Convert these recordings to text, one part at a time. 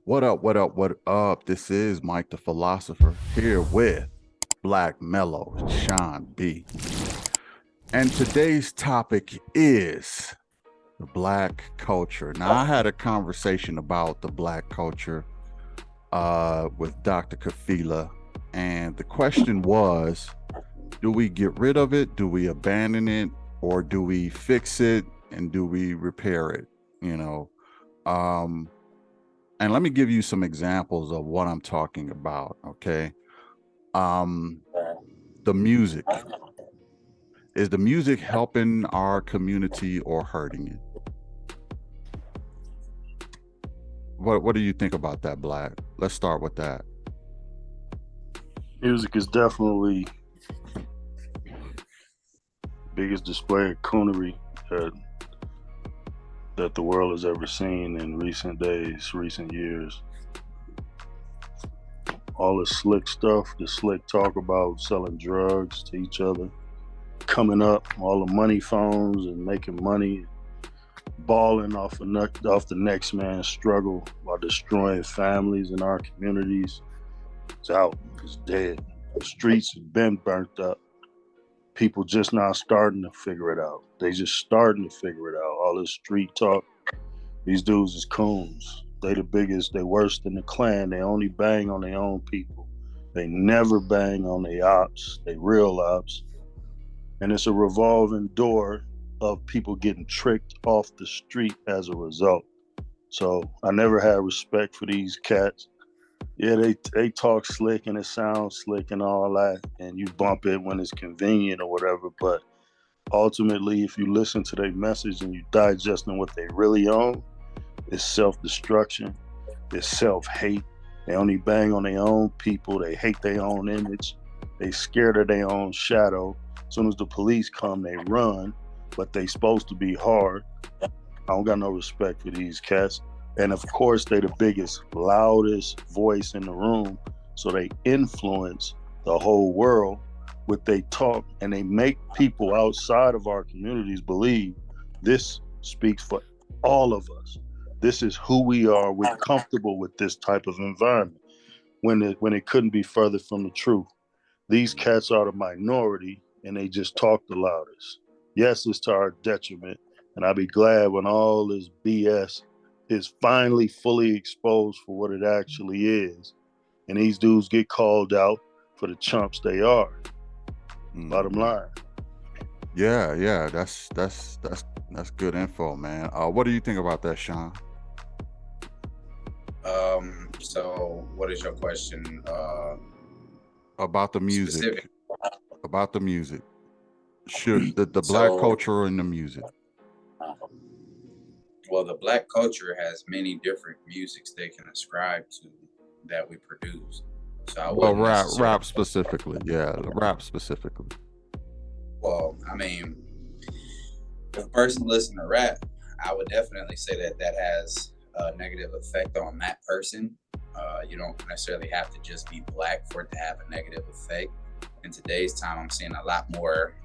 What up, what up, what up? This is Mike the Philosopher here with Black Mellow, Sean B. And today's topic is the Black culture. Now, I had a conversation about the Black culture with Dr. Kafila, and the question was, do we get rid of it? Do we abandon it? Or do we fix it and do we repair it? You know, um, and let me give you some examples of what I'm talking about. Okay. Um, the music. Is the music helping our community or hurting it? What do you think about that, Black? Let's start with that. Music is definitely the biggest display of coonery that the world has ever seen in recent days, recent years. All the slick stuff, the slick talk about selling drugs to each other, coming up, all the money phones and making money, balling off the next man's struggle while destroying families in our communities. It's out. It's dead. The streets have been burnt up. People just now starting to figure it out. They just starting to figure it out. All this street talk. These dudes is coons. They the biggest. They worse than the Klan. They only bang on their own people. They never bang on their ops. They real ops. And it's a revolving door of people getting tricked off the street as a result. So I never had respect for these cats. Yeah, they talk slick and it sounds slick and all that, and you bump it when it's convenient or whatever. But ultimately, if you listen to their message and you digesting what they really own, it's self-destruction, it's self-hate. They only bang on their own people. They hate their own image. They scared of their own shadow. As soon as the police come, they run, but they supposed to be hard. I don't got no respect for these cats. And of course, they the biggest, loudest voice in the room. So they influence the whole world with they talk, and they make people outside of our communities believe this speaks for all of us. This is who we are. We're comfortable with this type of environment when it couldn't be further from the truth. These cats are the minority and they just talk the loudest. Yes, it's to our detriment. And I'll be glad when all this BS is finally fully exposed for what it actually is. And these dudes get called out for the chumps they are. Bottom line. Yeah, that's good info, man. What do you think about that, Sean? So what is your question? About the music. Specific. About the music. Should the Black culture and the music? Well, the Black culture has many different musics they can ascribe to that we produce. So I Well, wouldn't rap specifically. Yeah, rap specifically. Well, I mean, if a person listens to rap, I would definitely say that has a negative effect on that person. You don't necessarily have to just be Black for it to have a negative effect. In today's time, I'm seeing a lot more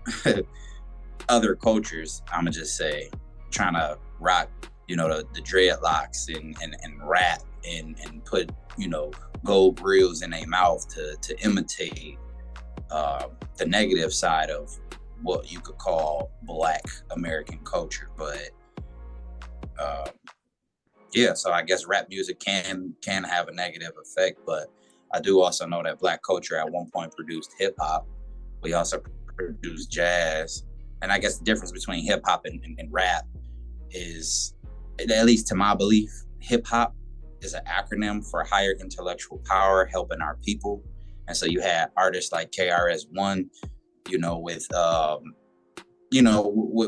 other cultures, I'm gonna just say, trying to rock, the dreadlocks and rap and put, gold grills in their mouth to imitate the negative side of what you could call Black American culture. But yeah, so I guess rap music can have a negative effect, but I do also know that Black culture at one point produced hip hop. We also produced jazz. And I guess the difference between hip hop and rap is, at least to my belief, hip hop is an acronym for higher intellectual power, helping our people. And so you had artists like KRS-One, with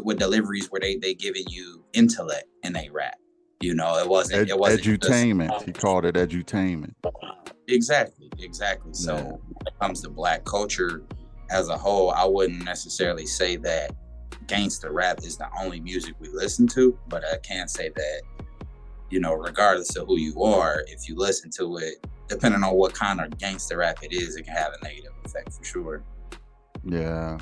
with deliveries where they giving you intellect in they rap. It wasn't edutainment. Just, he called it edutainment. Exactly. So when it comes to Black culture as a whole, I wouldn't necessarily say that gangster rap is the only music we listen to, but I can say that, regardless of who you are, if you listen to it, depending on what kind of gangster rap it is, it can have a negative effect for sure. Yeah.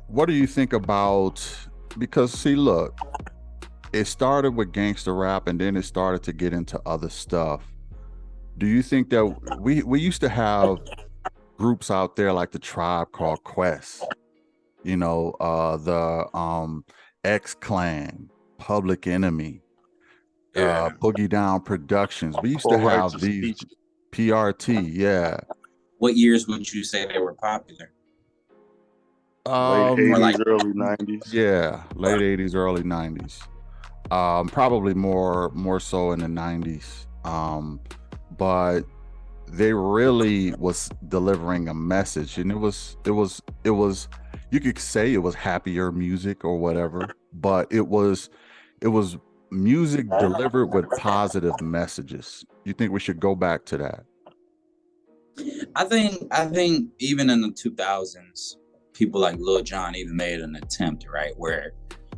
What do you think about, because see, look, it started with gangster rap, and then it started to get into other stuff. Do you think that we used to have groups out there like the Tribe Called Quest, the X Clan, Public Enemy, Yeah. Boogie Down Productions. We used to Or rights have of these speech. PRT, yeah. What years would you say they were popular? Late Um, Or 80s, like, early 90s. yeah, late 80s, early 90s. Probably more so in the 90s. But they really was delivering a message, and it was you could say it was happier music or whatever, but it was music delivered with positive messages. You think we should go back to that? I think even in the 2000s, people like Lil Jon even made an attempt, right, where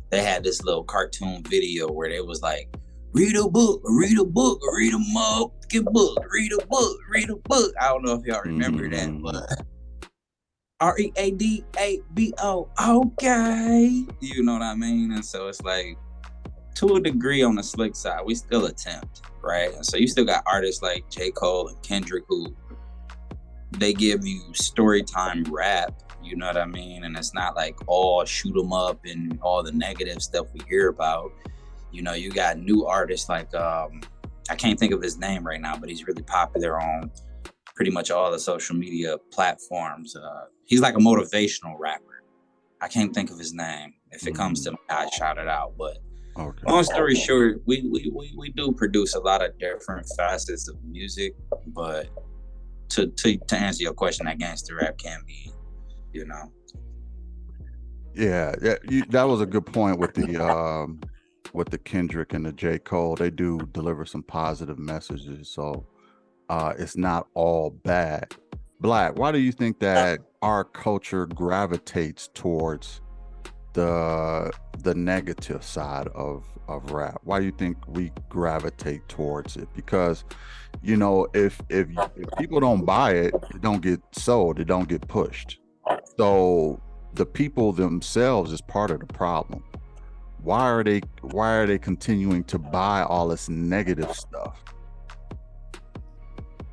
they had this little cartoon video where they was like, read a book, read a book, read a motherfucking book, read a book, read a book. I don't know if y'all remember that, but READABO, okay. You know what I mean? And so it's like, to a degree on the slick side, we still attempt, right? And so you still got artists like J. Cole and Kendrick who they give you story time rap, you know what I mean? And it's not like all shoot 'em up and all the negative stuff we hear about. You know, you got new artists like I can't think of his name right now, but he's really popular on pretty much all the social media platforms. He's like a motivational rapper. I can't think of his name. If it comes to me, I shout it out. But Okay. long story short, we do produce a lot of different facets of music, but to answer your question, that gangster rap can be, you know. Yeah, that was a good point with the Kendrick and the J. Cole. They do deliver some positive messages, so it's not all bad. Black, why do you think that our culture gravitates towards the negative side of rap? Why do you think we gravitate towards it? Because if people don't buy it, it don't get sold, it don't get pushed. So the people themselves is part of the problem. Why are they continuing to buy all this negative stuff?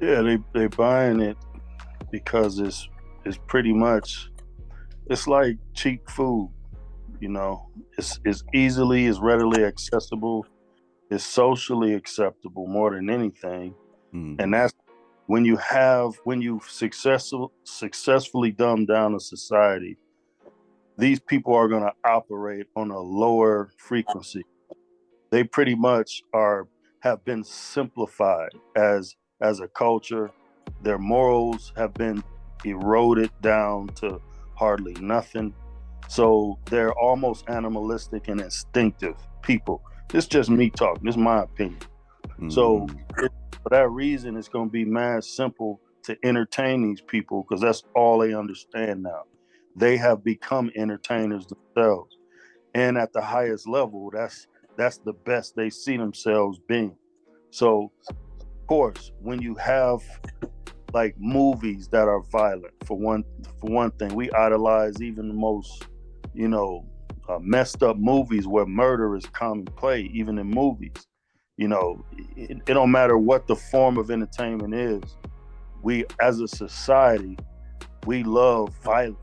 Yeah, they buying it because it's pretty much, it's like cheap food. It's readily accessible, it's socially acceptable more than anything. And that's when you've successfully dumbed down a society, these people are going to operate on a lower frequency. They pretty much have been simplified as a culture. Their morals have been eroded down to hardly nothing. So they're almost animalistic and instinctive people. This is just me talking. This is my opinion. So for that reason, it's going to be mad simple to entertain these people because that's all they understand now. They have become entertainers themselves. And at the highest level, that's the best they see themselves being. So, of course, when you have like movies that are violent, for one thing, we idolize even the most, messed up movies where murder is commonplace, even in movies. It don't matter what the form of entertainment is. We, as a society, we love violence.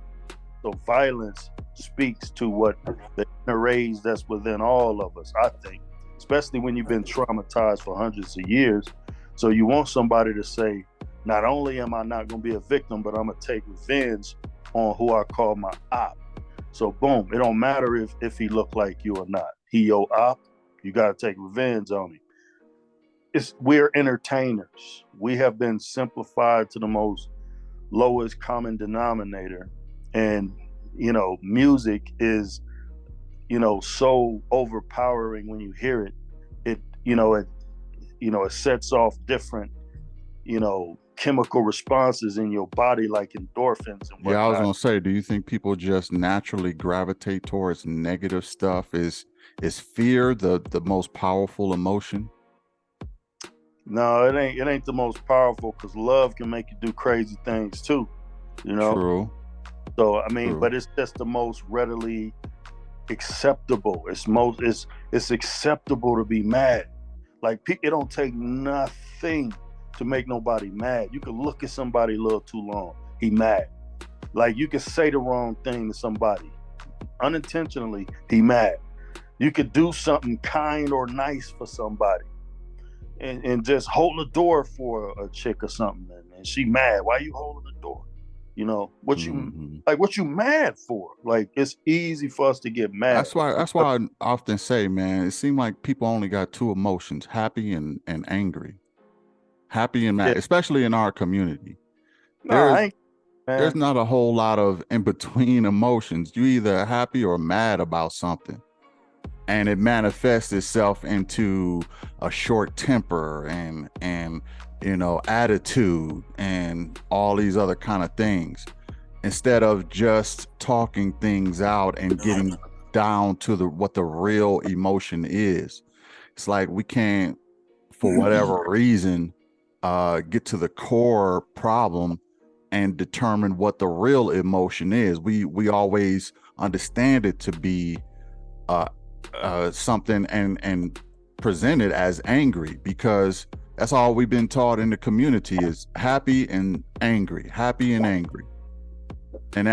So violence speaks to what the inner rage that's within all of us, I think, especially when you've been traumatized for hundreds of years. So you want somebody to say, not only am I not going to be a victim, but I'm going to take revenge on who I call my op. So boom, it don't matter if he look like you or not. He your op, you got to take revenge on him. We're entertainers. We have been simplified to the most lowest common denominator. And, music is, so overpowering when you hear it. It sets off different, chemical responses in your body, like endorphins and whatnot. Yeah, I was gonna say, do you think people just naturally gravitate towards negative stuff? Is fear the most powerful emotion? No, it ain't the most powerful, because love can make you do crazy things too. True. So I mean, True. but it's just the most readily acceptable. It's acceptable to be mad. Like it don't take nothing to make nobody mad. You can look at somebody a little too long, he mad. Like you can say the wrong thing to somebody unintentionally, he mad. You could do something kind or nice for somebody, and just hold the door for a chick or something, and she mad. Why you holding the door? You know what you like? What you mad for? Like it's easy for us to get mad. That's why I often say, man, it seems like people only got two emotions: happy and angry. Happy and mad, especially in our community. There's not a whole lot of in between emotions. You either happy or mad about something, and it manifests itself into a short temper and attitude and all these other kind of things, instead of just talking things out and getting down to what the real emotion is. It's like we can't, for whatever reason, get to the core problem and determine what the real emotion is. We always understand it to be something and present it as angry, because that's all we've been taught in the community is happy and angry, happy and angry. And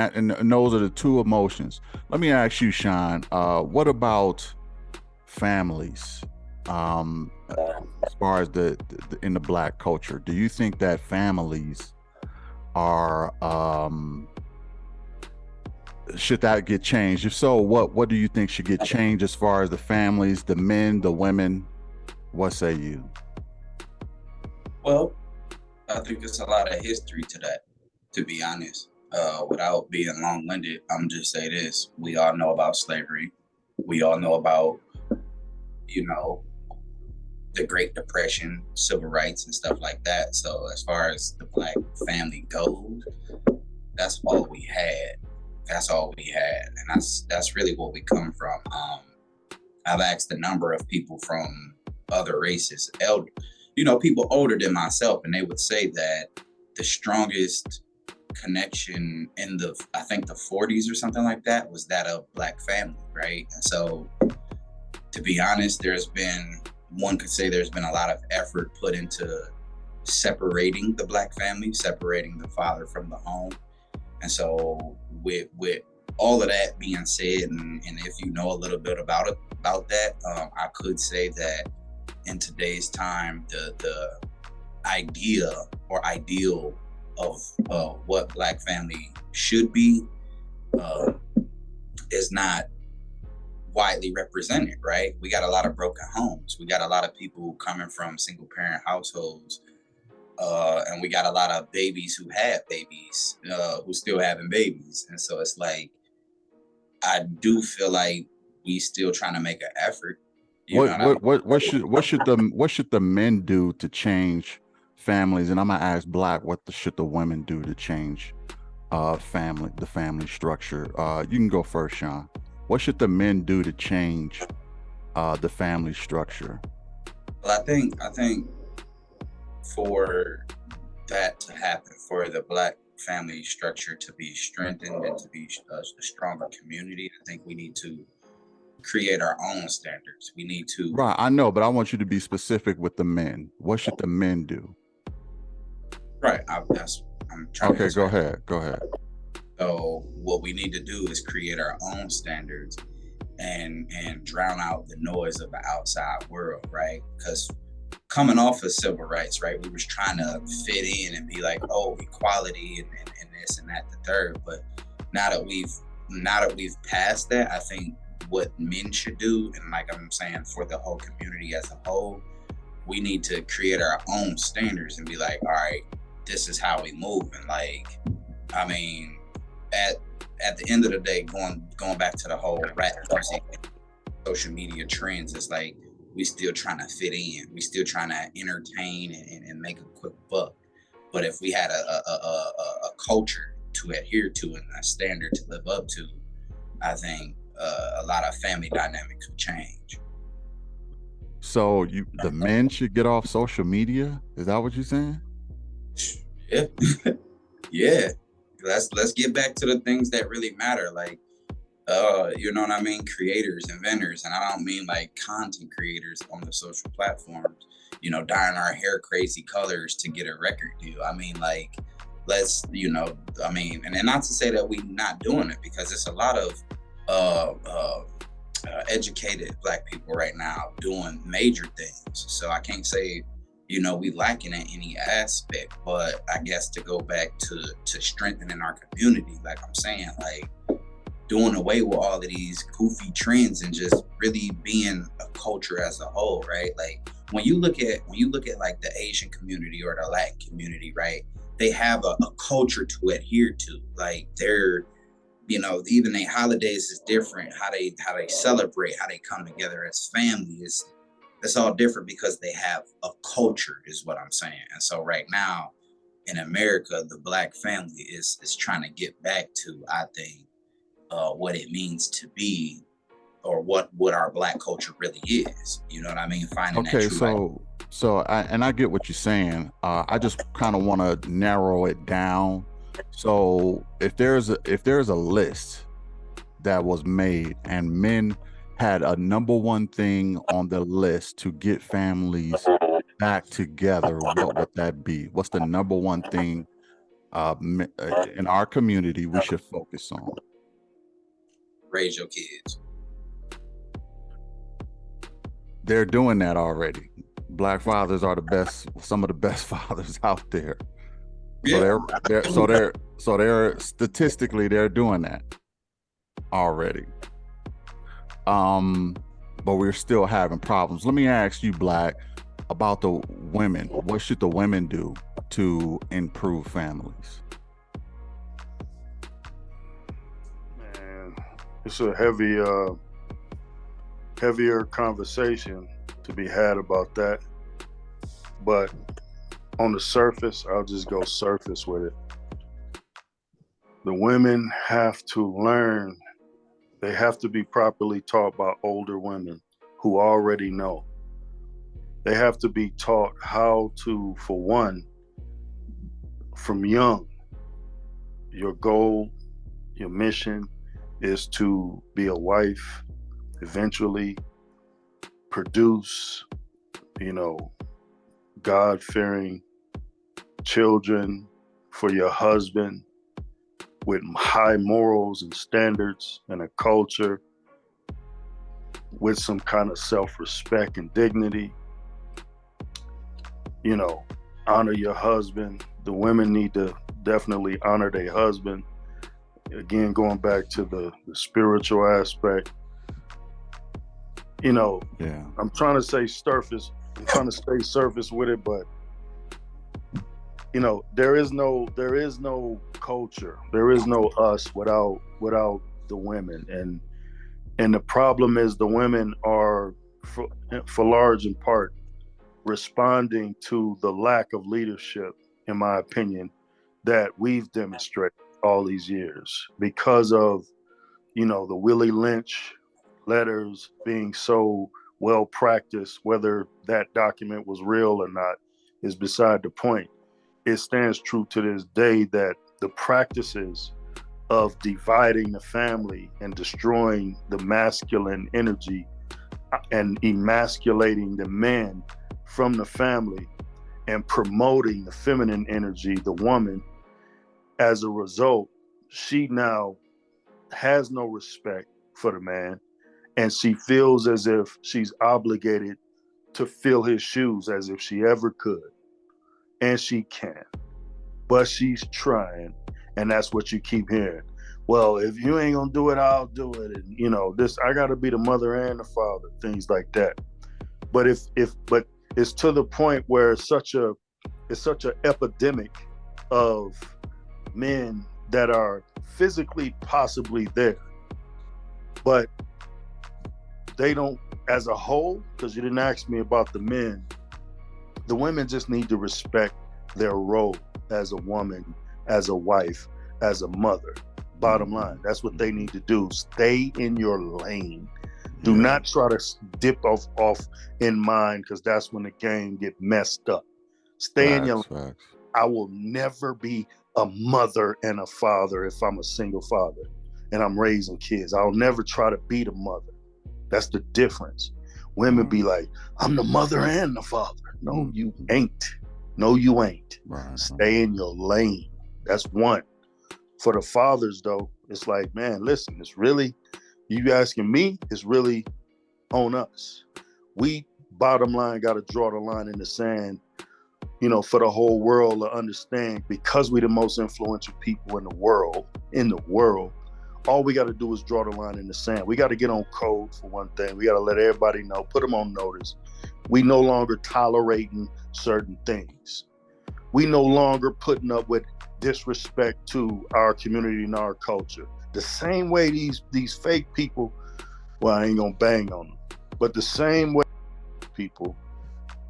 those are the two emotions. Let me ask you, Sean, what about families? As far as the in the Black culture, do you think that families are should that get changed? If so, what do you think should get changed as far as the families, the men, the women? What say you? Well, I think there's a lot of history to that, to be honest. Without being long-winded, I'm just say this: we all know about slavery. We all know about, the Great Depression, civil rights, and stuff like that. So as far as the Black family goes, that's all we had. That's all we had, and that's really what we come from. I've asked a number of people from other races, people older than myself, and they would say that the strongest connection in I think the 40s or something like that was that of Black family, right? And so, to be honest, one could say there's been a lot of effort put into separating the Black family, separating the father from the home. And so with all of that being said, and if you know a little bit about that, I could say that in today's time, the idea or ideal of what Black family should be is not widely represented, right? We got a lot of broken homes. We got a lot of people coming from single parent households. And we got a lot of babies who had babies, who still having babies. And so it's like, I do feel like we still trying to make an effort. What should the men do to change families? And I'm gonna ask Black, should the women do to change the family structure? You can go first, Sean. What should the men do to change the family structure? Well, I think for that to happen, for the Black family structure to be strengthened and to be a stronger community, I think we need to create our own standards. We need to. Right, I know, but I want you to be specific with the men. What should the men do? Right, I'm trying. Okay, go ahead. So what we need to do is create our own standards and drown out the noise of the outside world, right? Because coming off of civil rights, right, we was trying to fit in and be like, oh, equality and this and that, the third. But now that we've passed that, I think what men should do, and like I'm saying, for the whole community as a whole, we need to create our own standards and be like, all right, this is how we move. And like, I mean, at the end of the day, going back to the whole rap music, social media trends, it's like we still trying to fit in. We still trying to entertain and make a quick buck. But if we had a culture to adhere to and a standard to live up to, I think a lot of family dynamics would change. So the men should get off social media? Is that what you're saying? Yeah. Yeah. Let's get back to the things that really matter. Like you know what I mean, creators, inventors, and I don't mean like content creators on the social platforms, you know, dyeing our hair crazy colors to get a record deal. I mean, like, let's, you know, I mean, and not to say that we not doing it, because it's a lot of uh, uh, educated black people right now doing major things. So I can't say, you know, we lacking in any aspect, but I guess to go back to strengthening our community, like I'm saying, like doing away with all of these goofy trends and just really being a culture as a whole, right? Like when you look at like the Asian community or the Latin community, right? They have a culture to adhere to. Like they're, you know, even their holidays is different. How they celebrate, how they come together as family is, it's all different because they have a culture, is what I'm saying. And so right now in America, the black family is trying to get back to, I think, what it means to be, or what our black culture really is. You know what I mean? Finding that Okay, true identity. I get what you're saying. I just kind of want to narrow it down. So if there's a list that was made and men had a number one thing on the list to get families back together, what would that be? What's the number one thing in our community we should focus on? Raise your kids. They're doing that already. Black fathers are some of the best fathers out there. Yeah. They're statistically they're doing that already. But we're still having problems. Let me ask you, Black, about the women. What should the women do to improve families? Man, it's a heavier conversation to be had about that. But on the surface, I'll just go surface with it. The women have to learn, they have to be properly taught by older women who already know. They have to be taught how to, for one, from young, your goal, your mission is to be a wife, eventually produce, you know, God-fearing children for your husband with high morals and standards and a culture with some kind of self-respect and dignity. You know, honor your husband. The women need to definitely honor their husband. Again, going back to the spiritual aspect, you know, Yeah. I'm trying to say surface. I'm trying to stay surface with it, but you know, there is no culture. There is no us without the women, and the problem is the women are, for large in part, responding to the lack of leadership, in my opinion, that we've demonstrated all these years because of, you know, the Willie Lynch letters being so well practiced. Whether that document was real or not is beside the point. It stands true to this day that the practices of dividing the family and destroying the masculine energy and emasculating the men from the family and promoting the feminine energy, the woman, as a result, she now has no respect for the man, and she feels as if she's obligated to fill his shoes as if she ever could. And she can, but she's trying, and that's what you keep hearing. Well, if you ain't gonna do it, I'll do it. And you know, this, I gotta be the mother and the father, things like that. But but it's to the point where it's such an epidemic of men that are physically possibly there, but they don't, as a whole, because you didn't ask me about the men, the women just need to respect their role as a woman, as a wife, as a mother. Bottom line, that's what they need to do. Stay in your lane. Do not try to dip off in mine, because that's when the game get messed up. Stay in your lane. I will never be a mother and a father if I'm a single father. and I'm raising kids. I'll never try to be the mother. That's the difference. Women be like, I'm the mother and the father. No, you ain't. No, you ain't. Right. Stay in your lane. That's one. For the fathers, though, it's like, man, listen, it's really, you asking me, it's really on us. We, bottom line, got to draw the line in the sand, for the whole world to understand, because we're the most influential people in the world, all we got to do is draw the line in the sand. We got to get on code, for one thing. We got to let everybody know, put them on notice. We no longer tolerating certain things. We no longer putting up with disrespect to our community and our culture. The same way these fake people, well, I ain't gonna bang on them, but the same way people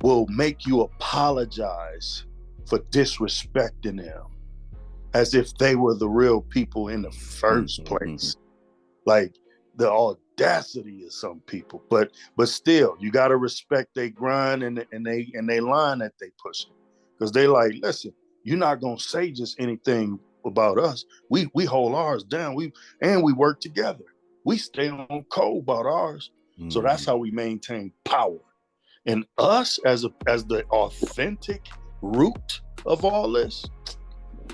will make you apologize for disrespecting them, as if they were the real people in the first place. Like the audacity of some people, but still, you got to respect they grind and they line that they pushing, because they like, listen, you're not gonna say just anything about us. We hold ours down. We work together. We stay on code about ours. So that's how we maintain power. And us as the authentic root of all this.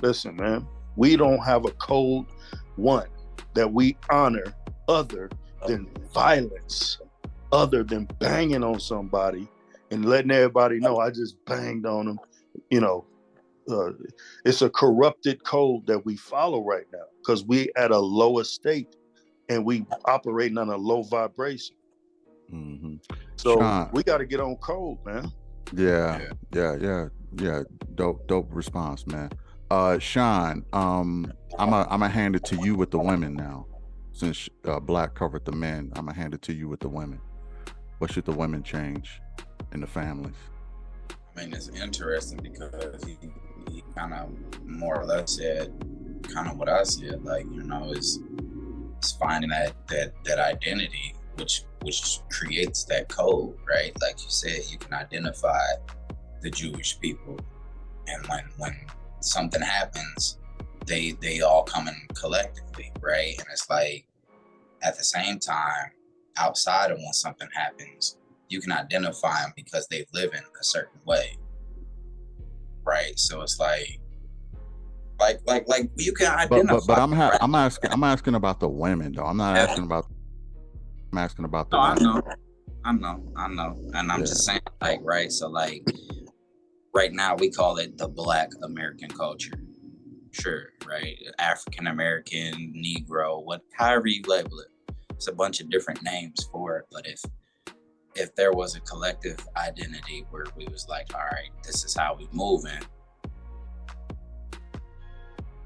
Listen, man, we don't have a code, one, that we honor other than violence, other than banging on somebody and letting everybody know I just banged on them. It's a corrupted code that we follow right now, because we at a lower state and we operating on a low vibration. So Sean, we got to get on code, man. Yeah. Dope response, man. Sean, I'm gonna hand it to you with the women now, since Black covered the men. I'm gonna hand it to you with the women. What should the women change in the families? I mean, it's interesting because he kind of more or less said kind of what I said. Like, it's finding that identity, which creates that code, right? Like you said, you can identify the Jewish people, and when something happens, they all come in collectively, right? And it's like, at the same time, outside of when something happens, you can identify them because they live in a certain way, right? So it's like you can identify. But right? I'm asking about the women though. I'm not asking about. I'm asking about the. No, women. I know, and I'm just saying, like, right. So like, right now we call it the Black American culture. Sure, right? African American, Negro, however you label it. It's a bunch of different names for it. But if there was a collective identity where we was like, all right, this is how we moving,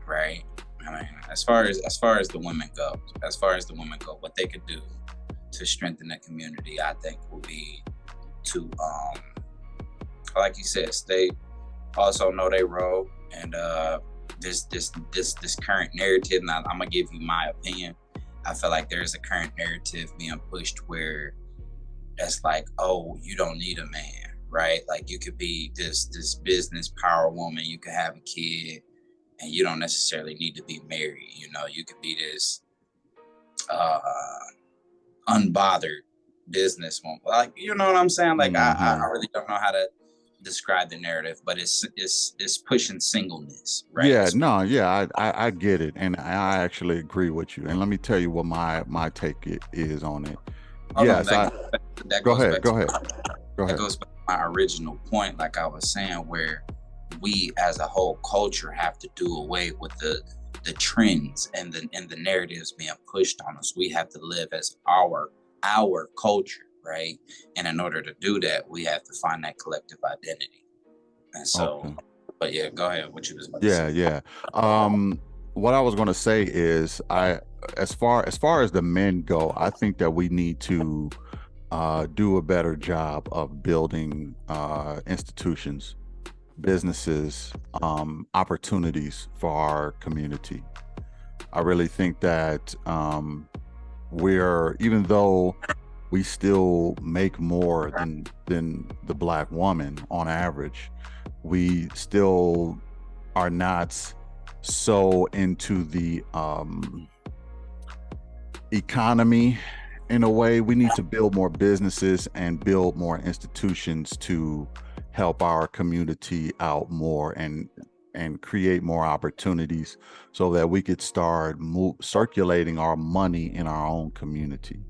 right? I mean, as far as the women go, what they could do to strengthen the community, I think, will be to, like you said, they also know their role, and this current narrative. Now, I'm gonna give you my opinion. I feel like there's a current narrative being pushed where that's like, oh, you don't need a man, right? Like, you could be this business power woman, you could have a kid, and you don't necessarily need to be married. You could be this unbothered businesswoman. Like, you know what I'm saying? Like, I really don't know how to describe the narrative, but it's pushing singleness, right? I get it, and I actually agree with you. And let me tell you what my take is on it. Go ahead. That goes back to my original point, like I was saying, where we as a whole culture have to do away with the trends and the narratives being pushed on us. We have to live as our culture, right? And in order to do that, we have to find that collective identity. And so, But yeah, go ahead. What you was about to say. What I was going to say is, as far as the men go, I think that we need to do a better job of building institutions, businesses, opportunities for our community. I really think that even though we still make more than the Black woman on average, we still are not so into the economy in a way. We need to build more businesses and build more institutions to help our community out more and create more opportunities so that we could start circulating our money in our own community.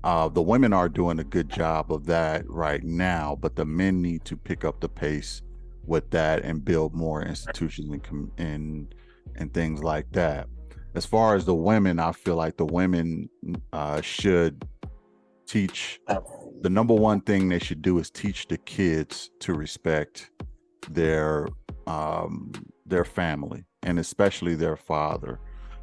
The women are doing a good job of that right now, but the men need to pick up the pace with that and build more institutions and things like that. As far as the women, I feel like the women should teach. The number one thing they should do is teach the kids to respect their family and especially their father,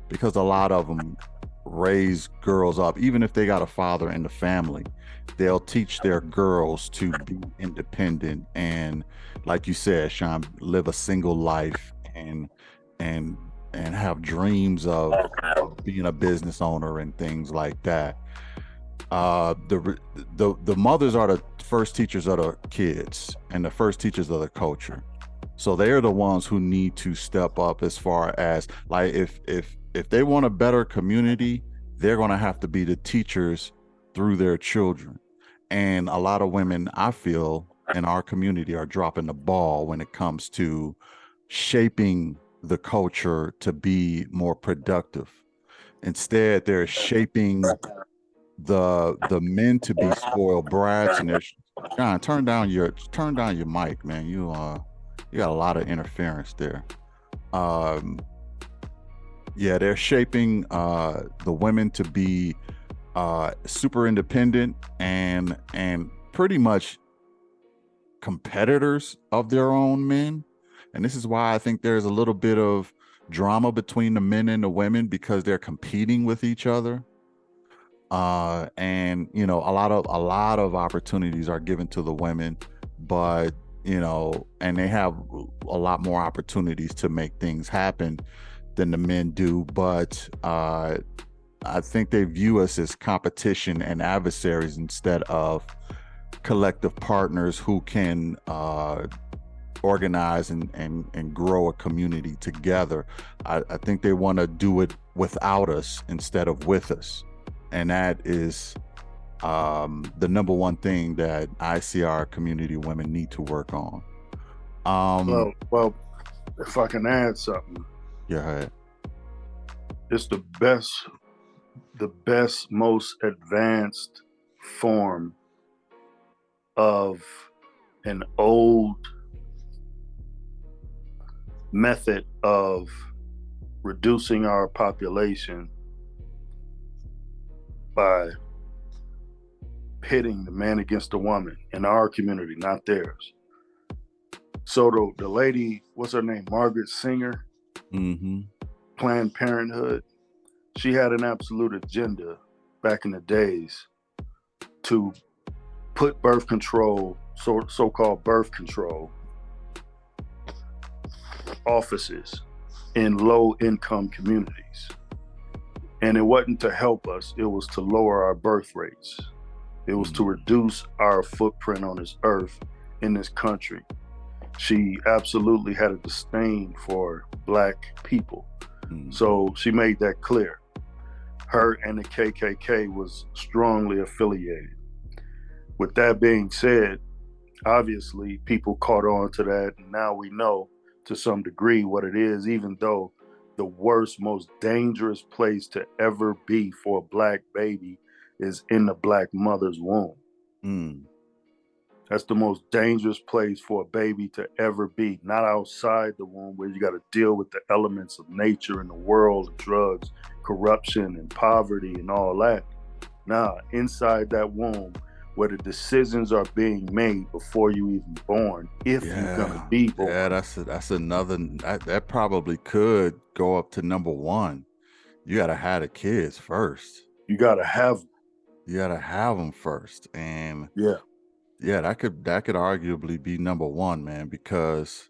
because a lot of them raise girls up. Even if they got a father in the family, they'll teach their girls to be independent and, like you said, Sean, live a single life and and have dreams of being a business owner and things like that. The mothers are the first teachers of the kids and the first teachers of the culture. So they're the ones who need to step up as far as, like, if they want a better community, they're going to have to be the teachers through their children. And a lot of women, I feel, in our community are dropping the ball when it comes to shaping the culture to be more productive. Instead, they're shaping the men to be spoiled brats, and they're John, turn down your mic, man. You got a lot of interference there. Um, yeah, they're shaping the women to be super independent and pretty much competitors of their own men. And this is why I think there's a little bit of drama between the men and the women, because they're competing with each other. And a lot of opportunities are given to the women, but and they have a lot more opportunities to make things happen than the men do. But I think they view us as competition and adversaries instead of collective partners who can organize and grow a community together. I think they want to do it without us instead of with us. And that is the number one thing that I see our community women need to work on. Well, if I can add something, Yeah. it's the best, most advanced form of an old method of reducing our population by pitting the man against the woman in our community, not theirs. So the lady, what's her name? Margaret Singer, Mm-hmm. Planned Parenthood, she had an absolute agenda back in the days to put birth control, so-called birth control offices in low-income communities. And it wasn't to help us, it was to lower our birth rates. It was to reduce our footprint on this earth, in this country. She absolutely had a disdain for Black people. So she made that clear. Her and the KKK was strongly affiliated. With that being said, obviously people caught on to that, and now we know to some degree what it is, even though the worst, most dangerous place to ever be for a Black baby is in the Black mother's womb. That's the most dangerous place for a baby to ever be, not outside the womb where you got to deal with the elements of nature and the world, and drugs, corruption, and poverty and all that. Nah, inside that womb where the decisions are being made before you even born, if you're gonna be born. Yeah, that's another, that probably could go up to number one. You gotta have the kids first. You gotta have them. You gotta have them first. And yeah, that could arguably be number one, man, because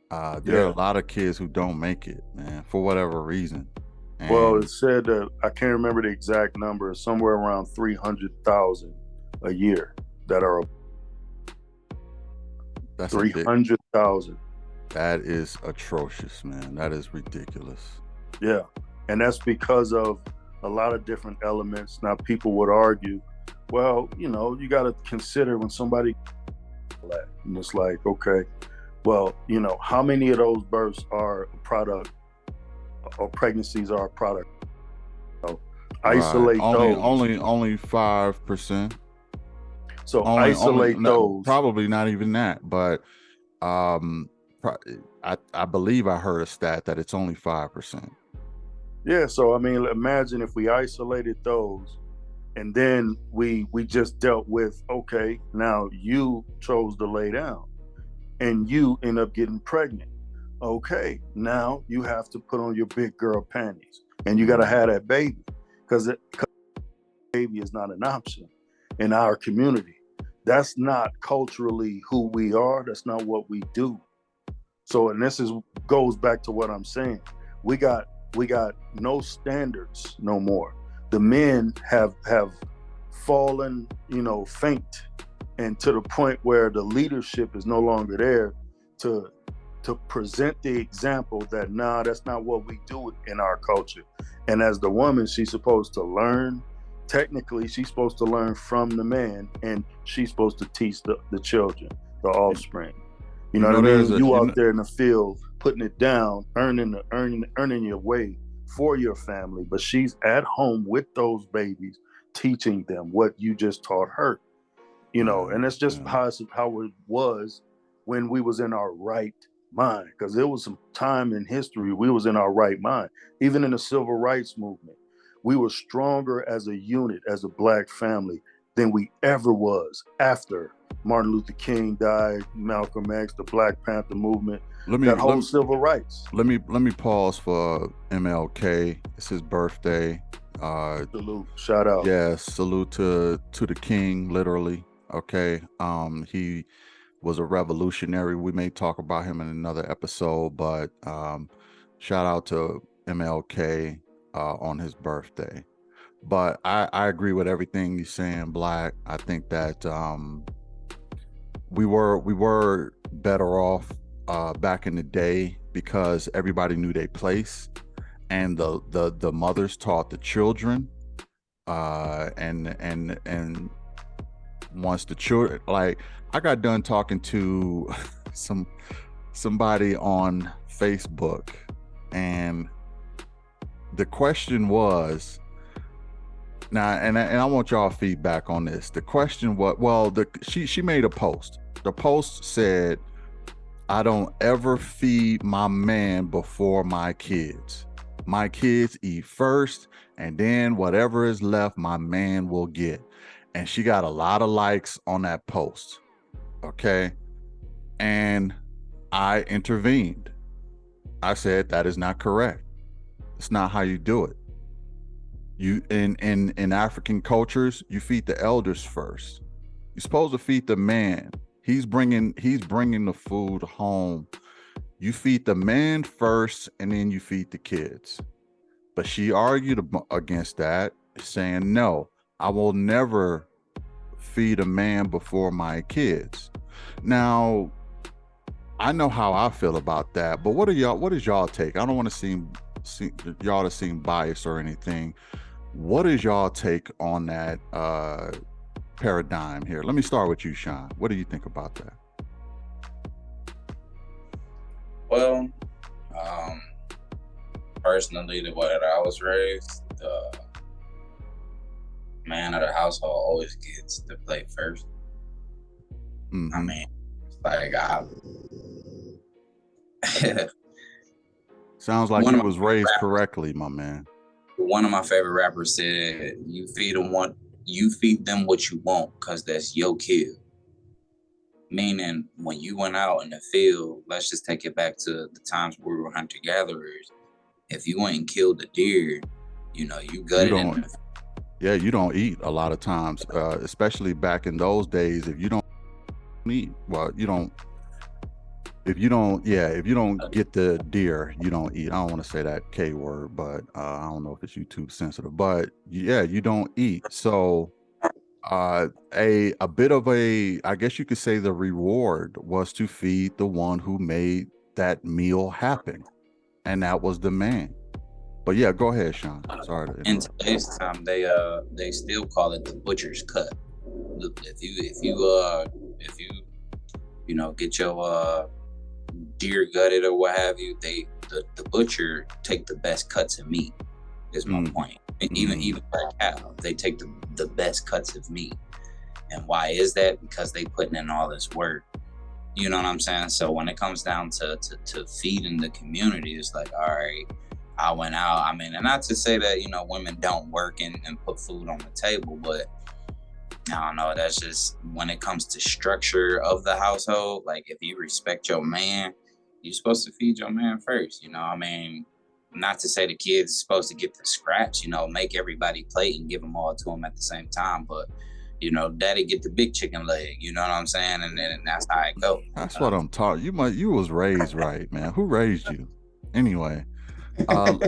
there are a lot of kids who don't make it, man, for whatever reason. Well, it said that, I can't remember the exact number, somewhere around 300,000 a year that are. That's 300,000. That is atrocious, man. That is ridiculous. Yeah, and that's because of a lot of different elements. Now, people would argue, well, you know, you got to consider when somebody, and it's like, okay, well, you know, how many of those births are a product or pregnancies are a product? So isolate those. Only 5%. So isolate those. Probably not even that, but I believe I heard a stat that it's only 5%. Yeah, so I mean, imagine if we isolated those, and then we just dealt with, okay, now you chose to lay down, and you end up getting pregnant. Okay, now you have to put on your big girl panties, and you got to have that baby, because baby is not an option in our community. That's not culturally who we are. That's not what we do. So, and this goes back to what I'm saying. We got no standards no more. The men have fallen, you know, faint, and to the point where the leadership is no longer there to present the example that, nah, that's not what we do in our culture. And as the woman, she's supposed to learn. Technically, she's supposed to learn from the man, and she's supposed to teach the children, the offspring. You know what I mean? You out there in the field putting it down, earning your way for your family, but she's at home with those babies, teaching them what you just taught her. You know, and it's just how it was when we was in our right mind, because there was some time in history we was in our right mind. Even in the civil rights movement, we were stronger as a unit, as a Black family, than we ever was after Martin Luther King died, Malcolm X, the Black Panther movement, civil rights. Let me pause for MLK. It's his birthday. Salute, shout out. Yeah, salute to the king, literally. Okay. He was a revolutionary. We may talk about him in another episode, but shout out to MLK on his birthday. But I agree with everything you're saying, Black. I think that we were better off back in the day because everybody knew their place, and the mothers taught the children, and once the children, like, I got done talking to somebody on Facebook, and the question was, now, and I want y'all feedback on this. The question was, well, she made a post. The post said, I don't ever feed my man before my kids. My kids eat first, and then whatever is left, my man will get. And she got a lot of likes on that post. Okay. And I intervened. I said, that is not correct. It's not how you do it. You in African cultures, you feed the elders first. You're supposed to feed the man. He's bringing the food home. You feed the man first, and then you feed the kids. But she argued against that, saying, no, I will never feed a man before my kids. Now, I know how I feel about that, but what is y'all take? I don't want to seem y'all to seem biased or anything. What is y'all take on that paradigm here? Let me start with you, Sean. What do you think about that? Well, personally, the way that I was raised, the man of the household always gets to play first. Mm-hmm. I mean, it's like sounds like you was raised correctly, my man. One of my favorite rappers said, you feed them what you want, because that's your kill. Meaning, when you went out in the field, let's just take it back to the times where we were hunter-gatherers. If you went and killed a deer, you know, you gutted it. Yeah, you don't eat a lot of times, especially back in those days. If you don't eat, if you don't get the deer, you don't eat. I don't want to say that K word, but I don't know if it's YouTube sensitive, but yeah, you don't eat. So a bit of I guess you could say the reward was to feed the one who made that meal happen. And that was the man. But yeah, go ahead, Sean. Sorry to In interrupt. today's time, they still call it the butcher's cut. Look, if you know get your deer gutted or what have you, the butcher take the best cuts of meat. Is my point. And even for a cow, they take the best cuts of meat. And why is that? Because they putting in all this work. You know what I'm saying? So when it comes down to feeding the community, it's like, all right, I went out. I mean, and not to say that, you know, women don't work and put food on the table, but I don't know. That's just when it comes to structure of the household. Like, if you respect your man, you're supposed to feed your man first. You know, I mean, not to say the kids are supposed to get the scraps, you know, make everybody plate and give them all to them at the same time. But, you know, daddy get the big chicken leg, you know what I'm saying? And then that's how it goes. That's what I'm talking. You was raised right, man. Who raised you? Anyway, let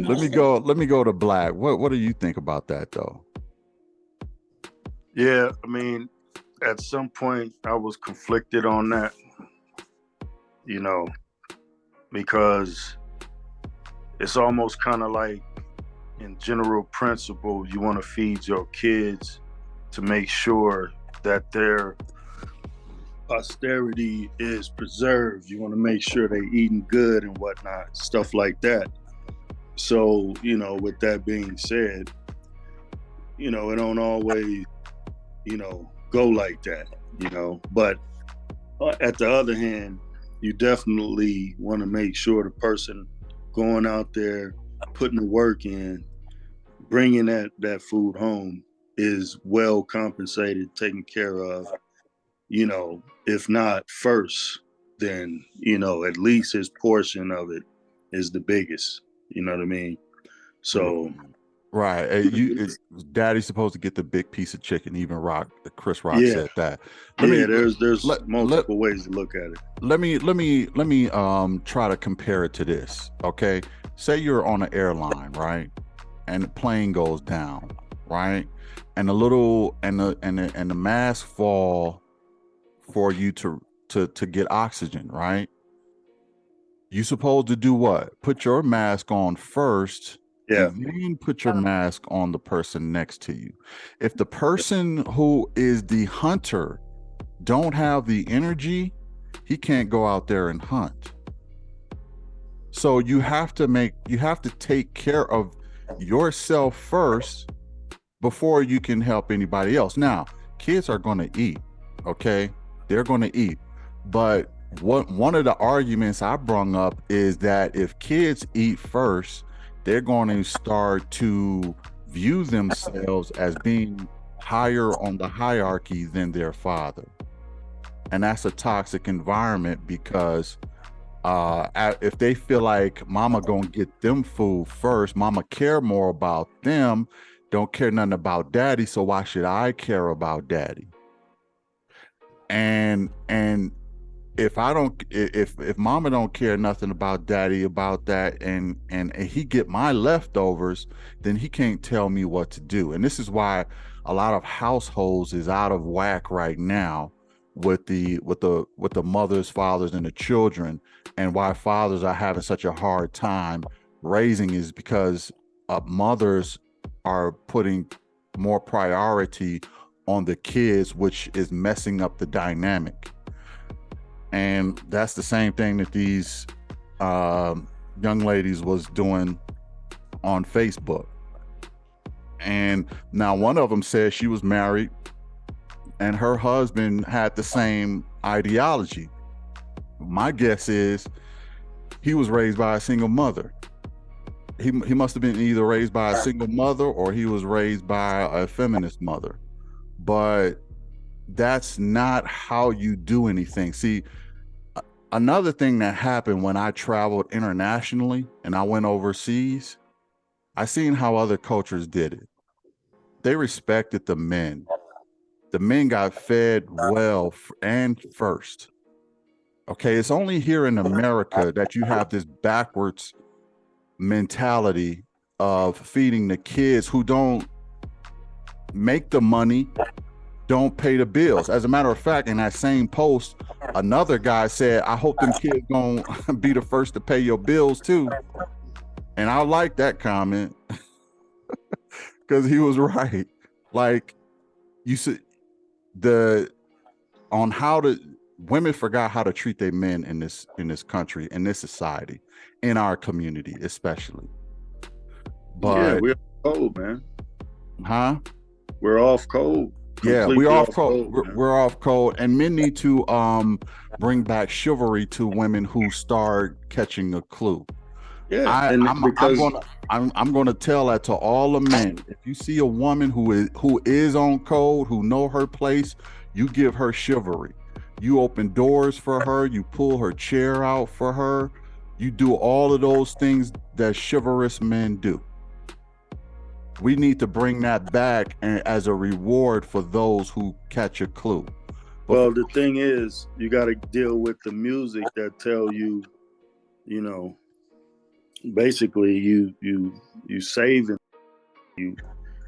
me go to Black. What do you think about that though? Yeah, I mean, at some point I was conflicted on that, you know, because it's almost kind of like, in general principle, you want to feed your kids to make sure that their posterity is preserved. You want to make sure they're eating good and whatnot, stuff like that. So, you know, with that being said, you know, it don't always, you know, go like that, you know. But at the other hand, you definitely want to make sure the person going out there, putting the work in, bringing that food home is well compensated, taken care of, you know. If not first, then, you know, at least his portion of it is the biggest, you know what I mean? So right, daddy's supposed to get the big piece of chicken. Even Chris Rock said that. There's multiple ways to look at it. Let me try to compare it to this. Okay, say you're on an airline, right, and the plane goes down, right, and the mask fall for you to get oxygen, right? You supposed to do what? Put your mask on first. Yeah. And then put your mask on the person next to you. If the person who is the hunter don't have the energy, he can't go out there and hunt. So you have to take care of yourself first before you can help anybody else. Now, kids are going to eat, okay? They're going to eat. But one of the arguments I brung up is that if kids eat first, they're going to start to view themselves as being higher on the hierarchy than their father. And that's a toxic environment because if they feel like mama gonna get them food first, mama care more about them, don't care nothing about daddy, so why should I care about daddy? And if mama don't care nothing about daddy about that, and he get my leftovers, then he can't tell me what to do. And this is why a lot of households is out of whack right now with the mothers, fathers, and the children, and why fathers are having such a hard time raising is because mothers are putting more priority on the kids, which is messing up the dynamic. And that's the same thing that these young ladies was doing on Facebook. And now one of them said she was married and her husband had the same ideology. My guess is he was raised by a single mother. He must have been either raised by a single mother or he was raised by a feminist mother. But that's not how you do anything. See, another thing that happened when I traveled internationally and I went overseas, I seen how other cultures did it. They respected the men. The men got fed well and first. Okay, it's only here in America that you have this backwards mentality of feeding the kids who don't make the money, don't pay the bills. As a matter of fact, in that same post, another guy said, I hope them kids gonna be the first to pay your bills too. And I like that comment because he was right. Like you said, the on how to women forgot how to treat their men in this country, in this society, in our community, especially. Yeah, But we're cold, man. huh? We're off cold. Yeah, we're Completely off off code. cold, man. We're off code, and men need to bring back chivalry to women who start catching a clue. Yeah, I, and I'm I'm because gonna I'm gonna tell that to all the men. If you see a woman who is on code, who know her place, you give her chivalry. You open doors for her. You pull her chair out for her. You do all of those things that chivalrous men do. We need to bring that back as a reward for those who catch a clue. But well, the thing is, you got to deal with the music that tell you, you know, basically you saving you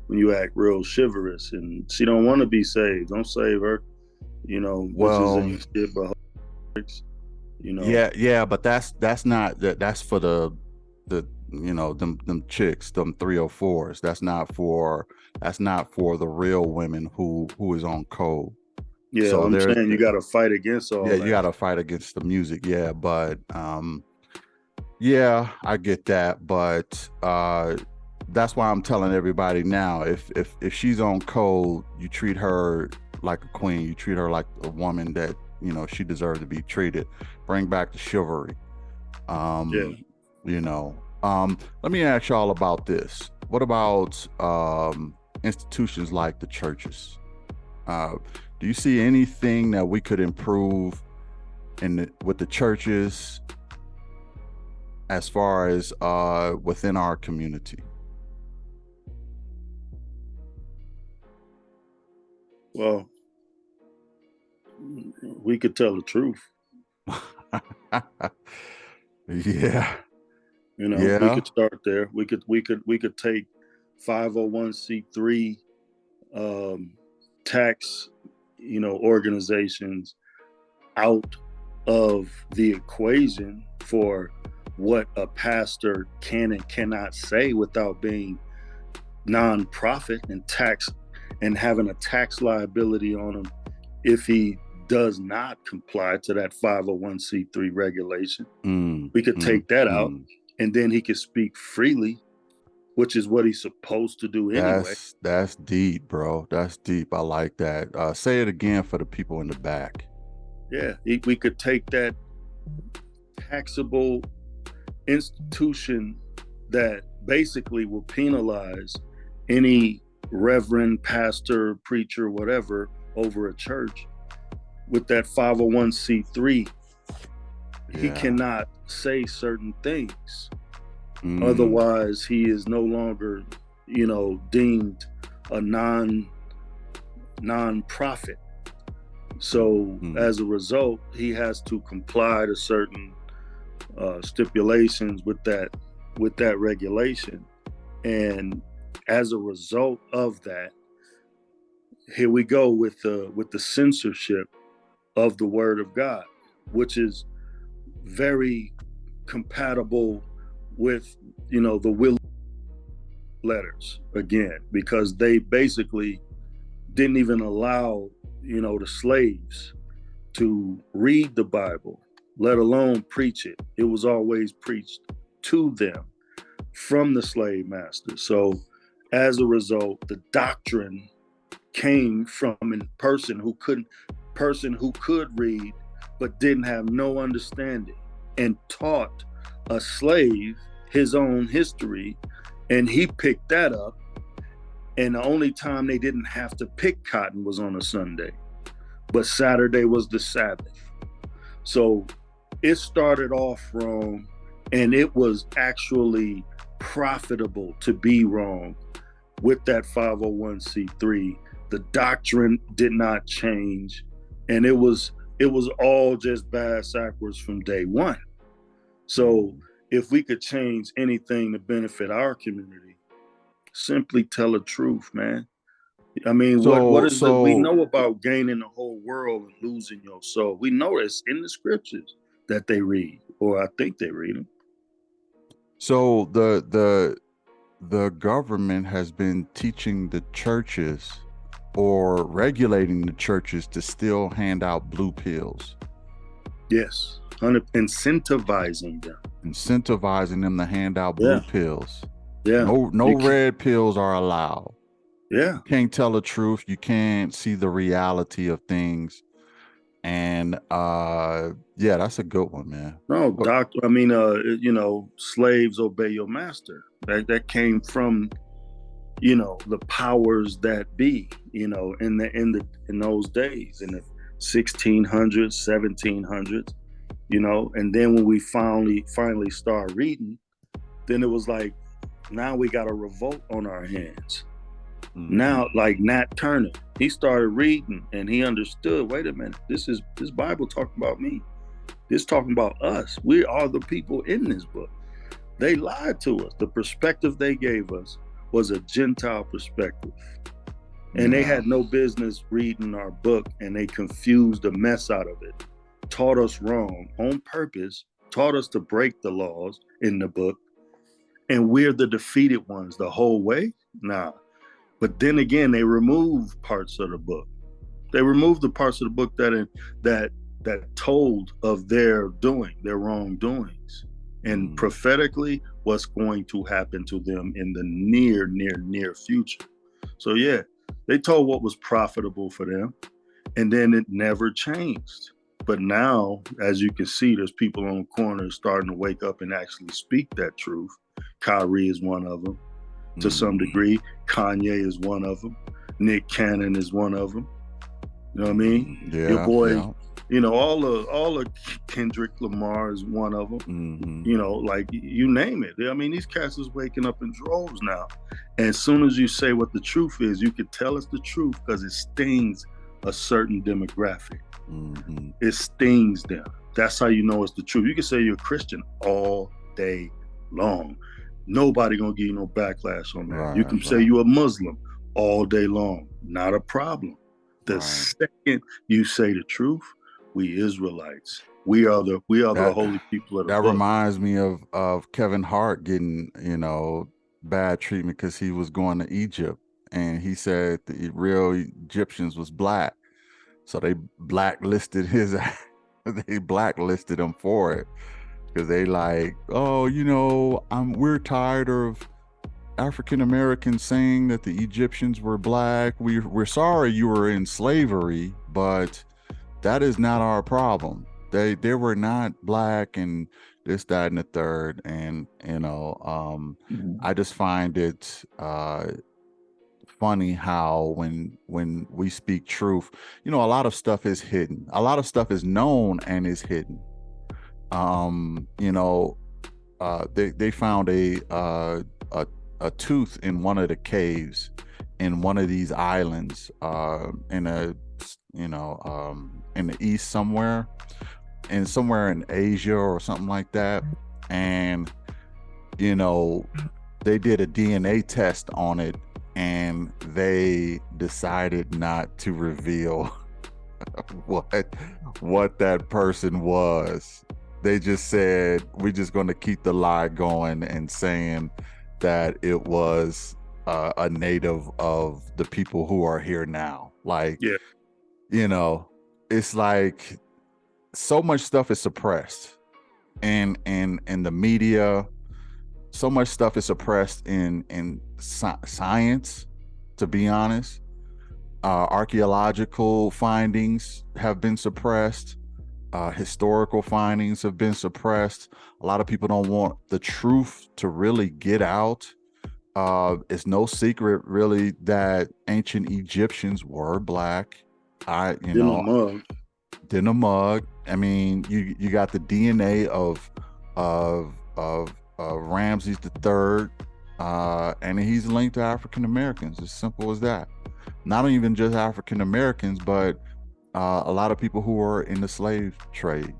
when you act real chivalrous, and she don't want to be saved. Don't save her, bitches well, ain't shit but hoes, yeah, but that's not that's for the them chicks, them 304s. That's not for the real women who is on code. Yeah, So I'm there's saying you got to fight against yeah, all you that. got to fight against the music. Yeah, but yeah, I get that, but that's why I'm telling everybody now, if she's on code, you treat her like a queen. You treat her like a woman that she deserves to be treated. Bring back the chivalry. Yeah. Let me ask y'all about this. What about institutions like the churches? Do you see anything that we could improve with the churches as far as within our community? Well, we could tell the truth. Yeah. We could start there. We could take 501c3 tax, organizations out of the equation for what a pastor can and cannot say without being nonprofit and having a tax liability on him if he does not comply to that 501c3 regulation. We could take that out, and then he could speak freely, which is what he's supposed to do anyway. That's deep, bro. That's deep. I like that. Say it again for the people in the back. Yeah, we could take that taxable institution that basically will penalize any reverend, pastor, preacher, whatever, over a church with that 501c3. He cannot say certain things. Otherwise, he is no longer, deemed a non-profit. So as a result, he has to comply to certain stipulations with that regulation. And as a result of that, here we go with the censorship of the Word of God, which is very compatible with the will letters again, because they basically didn't even allow the slaves to read the Bible, let alone preach it. It was always preached to them from the slave master. So as a result, the doctrine came from a person who could read but didn't have no understanding, and taught a slave his own history, and he picked that up. And the only time they didn't have to pick cotton was on a Sunday, but Saturday was the Sabbath. So it started off wrong, and it was actually profitable to be wrong with that 501c3. The doctrine did not change, and it was all just bass backwards from day one. So if we could change anything to benefit our community, simply tell the truth, man. I mean, we know about gaining the whole world and losing your soul. We know it's in the scriptures that they read, or I think they read them. So the government has been teaching the churches or regulating the churches to still hand out blue pills, Yes, incentivizing them. incentivizing them to hand out blue Yeah, pills. yeah, No you can, red pills are allowed. yeah. You can't tell the truth. You can't see the reality of things. And yeah, that's a good one, man. No, What- doctor. Slaves obey your master. That came from the powers that be. In those days, in the 1600s, 1700s. And then when we finally start reading, then it was like, now we got a revolt on our hands. Now, like Nat Turner, he started reading and he understood, wait a minute, this Bible talking about me. This talking about us. We are the people in this book. They lied to us. The perspective they gave us was a Gentile perspective. And they had no business reading our book, and they confused the mess out of it. Taught us wrong on purpose, taught us to break the laws in the book. And we're the defeated ones the whole way? Nah. But then again, they removed parts of the book. They removed the parts of the book that told of their wrongdoings, and prophetically what's going to happen to them in the near future. So yeah, they told what was profitable for them, and then it never changed. But now, as you can see, there's people on corners starting to wake up and actually speak that truth. Kyrie is one of them. To some degree, Kanye is one of them. Nick Cannon is one of them. You know what I mean? Yeah, your boy, yeah. all of Kendrick Lamar is one of them. Like you name it. I mean, these cats is waking up in droves now. And as soon as you say what the truth is, you could tell it's the truth because it stings a certain demographic. It stings them. That's how you know it's the truth. You can say you're a Christian all day long. Nobody gonna give you no backlash on that. Right, you can say you're a Muslim all day long. Not a problem. The second you say the truth, we Israelites. We are the holy people of the That book. reminds me of Kevin Hart getting, bad treatment because he was going to Egypt, and he said the real Egyptians was black. So they blacklisted him for it. Because they like, we're tired of African Americans saying that the Egyptians were black. We're sorry you were in slavery, but that is not our problem. They were not black and this, that, and the third. And I just find it funny how when we speak truth, a lot of stuff is hidden. A lot of stuff is known and is hidden. They found a tooth in one of the caves in one of these islands in the east somewhere in Asia or something like that. And they did a DNA test on it, and they decided not to reveal what that person was. They just said, we're just going to keep the lie going and saying that it was a native of the people who are here now. Like, it's like so much stuff is suppressed in the media. So much stuff is suppressed in science, to be honest. Archaeological findings have been suppressed. Historical findings have been suppressed. A lot of people don't want the truth to really get out. It's no secret really that ancient Egyptians were black. In a mug. I mean, you got the DNA of Ramses III, and he's linked to African Americans. As simple as that. Not even just African Americans, but a lot of people who are in the slave trade.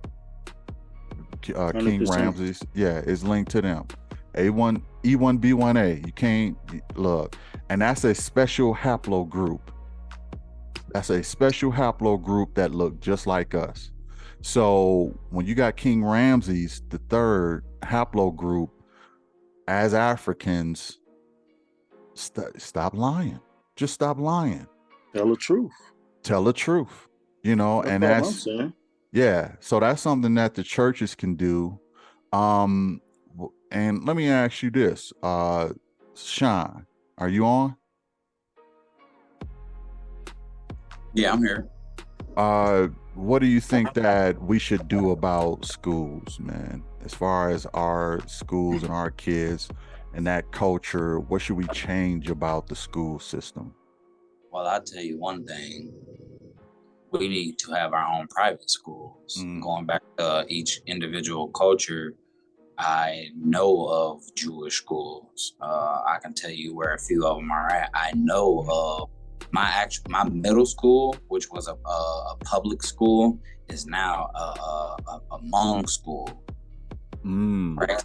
King Ramses, is linked to them. E1B1A. You can't look, and that's a special haplogroup. That's a special haplogroup that look just like us. So when you got King Ramses the third haplogroup, as Africans, stop lying. Just stop lying. Tell the truth. Tell the truth. You know, That's and all I'm saying. yeah. So that's something that the churches can do. And let me ask you this, Sean, are you on? Yeah, I'm here. What do you think that we should do about schools, man? As far as our schools and our kids and that culture, what should we change about the school system? Well, I'll tell you one thing. We need to have our own private schools. Going back to each individual culture, I know of Jewish schools. I can tell you where a few of them are at. I know of my middle school, which was a public school, is now a Hmong school. Right?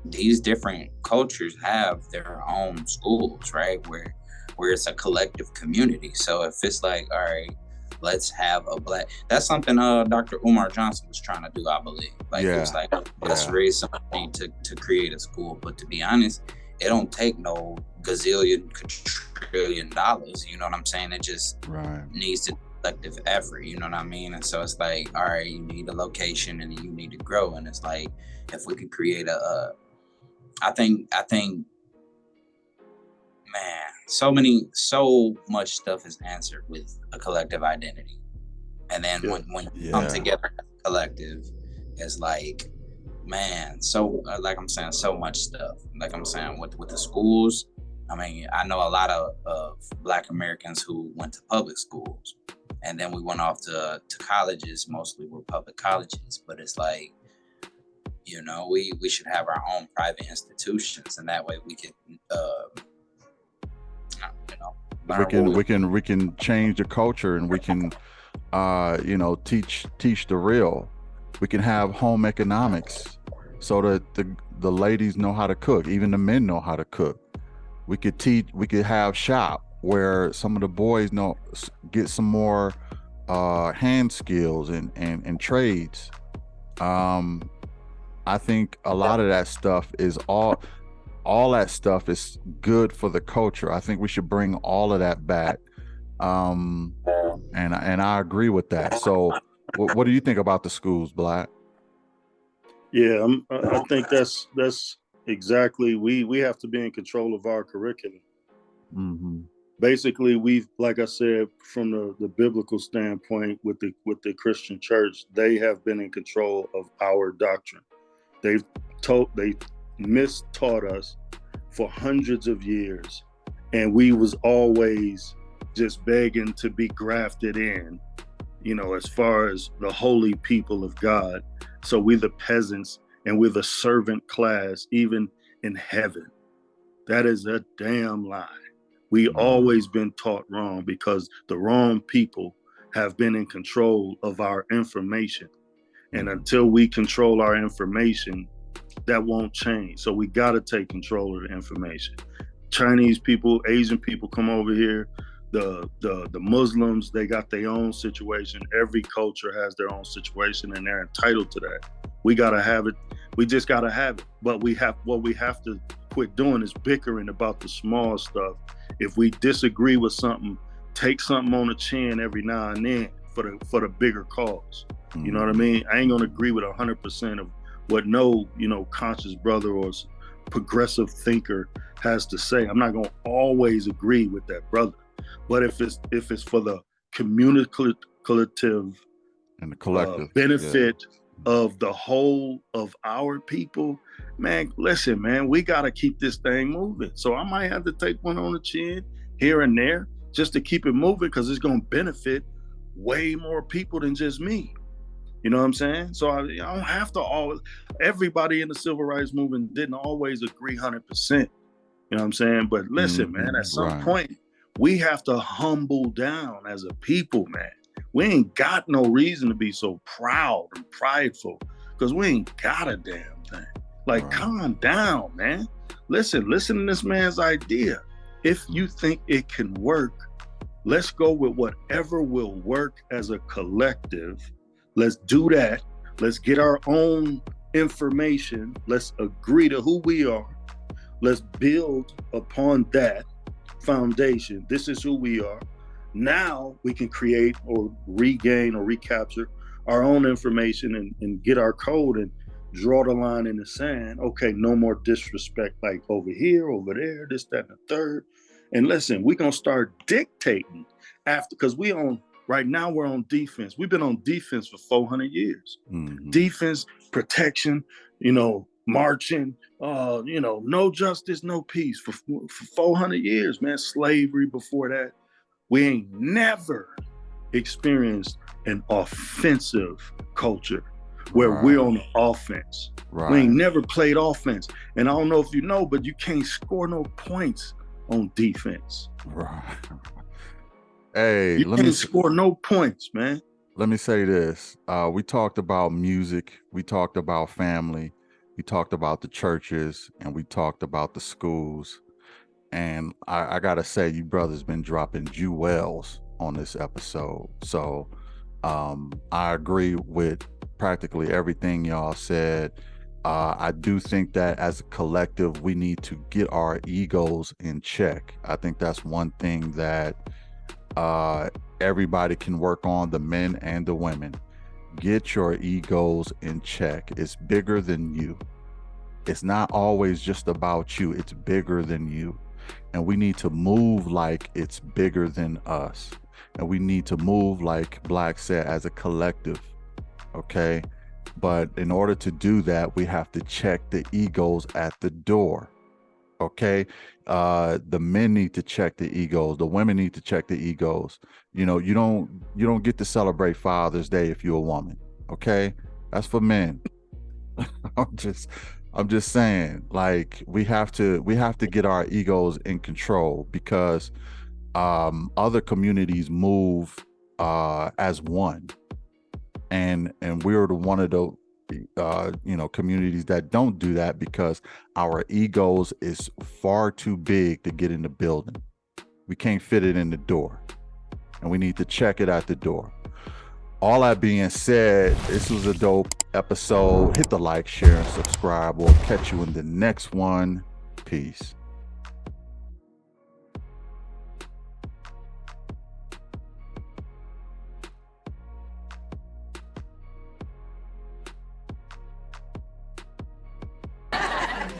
These different cultures have their own schools, right? Where it's a collective community. So if it's like, all right, let's have a black. That's something Dr. Umar Johnson was trying to do, I believe. Like it was like, let's raise some money to create a school. But to be honest, it don't take no gazillion, quadrillion dollars. You know what I'm saying? It just needs to collective effort. You know what I mean? And so it's like, all right, you need a location and you need to grow. And it's like, if we could create I think, man, so much stuff is answered with a collective identity. And then when you come together as a collective, it's like, man, so like I'm saying, so much stuff. Like I'm saying with the schools, I mean, I know a lot of Black Americans who went to public schools, and then we went off to colleges, mostly were public colleges, but it's like, you know, we should have our own private institutions, and that way we can we can change the culture, and we can teach the real. We can have home economics so that the ladies know how to cook, even the men know how to cook. We could have shop where some of the boys get some more hand skills and trades. I think a lot of that stuff is all that stuff is good for the culture. I think we should bring all of that back. And I agree with that. So what do you think about the schools, Black? Yeah, I think that's exactly, we have to be in control of our curriculum. Basically, we've, like I said, from the biblical standpoint with the Christian church, they have been in control of our doctrine. They mistaught us for hundreds of years, and we was always just begging to be grafted in, as far as the holy people of God. So we're the peasants and we're the servant class, even in heaven. That is a damn lie. We always been taught wrong because the wrong people have been in control of our information. And until we control our information, that won't change. So we got to take control of the information. Chinese people, Asian people come over here. The Muslims, they got their own situation. Every culture has their own situation, and they're entitled to that. We got to have it. We just got to have it. But what we have to quit doing is bickering about the small stuff. If we disagree with something, take something on the chin every now and then for the bigger cause. You know what I mean? I ain't gonna agree with 100% of what no, conscious brother or progressive thinker has to say. I'm not gonna always agree with that brother. But if it's for the communicative and the collective benefit of the whole of our people, man, listen, man, we got to keep this thing moving. So I might have to take one on the chin here and there just to keep it moving, because it's going to benefit way more people than just me. You know what I'm saying? So I don't have to always, everybody in the civil rights movement didn't always agree 100%. You know what I'm saying? But listen, man, at some point, we have to humble down as a people, man. We ain't got no reason to be so proud and prideful, because we ain't got a damn thing. Like, calm down, man. Listen to this man's idea. If you think it can work, let's go with whatever will work as a collective. Let's do that. Let's get our own information. Let's agree to who we are. Let's build upon that foundation. This is who we are. Now we can create or regain or recapture our own information and get our code and draw the line in the sand. Okay, no more disrespect like over here, over there, this, that, and the third. And listen, we're gonna start dictating after, because right now we're on defense. We've been on defense for 400 years. Mhm. Defense, protection, marching, no justice, no peace for 400 years, man. Slavery before that. We ain't never experienced an offensive culture where we're on the offense. Right. We ain't never played offense. And I don't know if you know, but you can't score no points on defense. Right. Hey, You can't score no points, man. Let me say this. We talked about music. We talked about family. We talked about the churches, and we talked about the schools. And I gotta say, you brothers been dropping jewels on this episode. So I agree with practically everything y'all said. I do think that as a collective, we need to get our egos in check. I think that's one thing that everybody can work on, the men and the women. Get your egos in check. It's bigger than you. It's not always just about you. It's bigger than you. And we need to move like it's bigger than us. And we need to move, like Black said, as a collective. Okay? But in order to do that, we have to check the egos at the door. Okay? The men need to check the egos. The women need to check the egos. You don't get to celebrate Father's Day if you're a woman. Okay? That's for men. I'm just saying, like, we have to get our egos in control, because other communities move as one, and we're one of the communities that don't do that, because our egos is far too big to get in the building. We can't fit it in the door, and we need to check it at the door. All that being said, this was a dope episode. Hit the like, share, and subscribe. We'll catch you in the next one. Peace.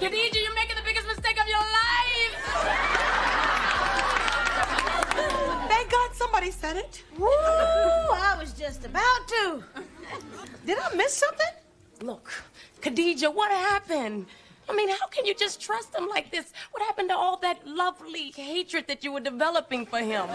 Khadijah, you're making the biggest mistake of your life! Thank God somebody said it. Woo! I was just about to. Did I miss something? Look, Khadijah, what happened? I mean, how can you just trust him like this? What happened to all that lovely hatred that you were developing for him?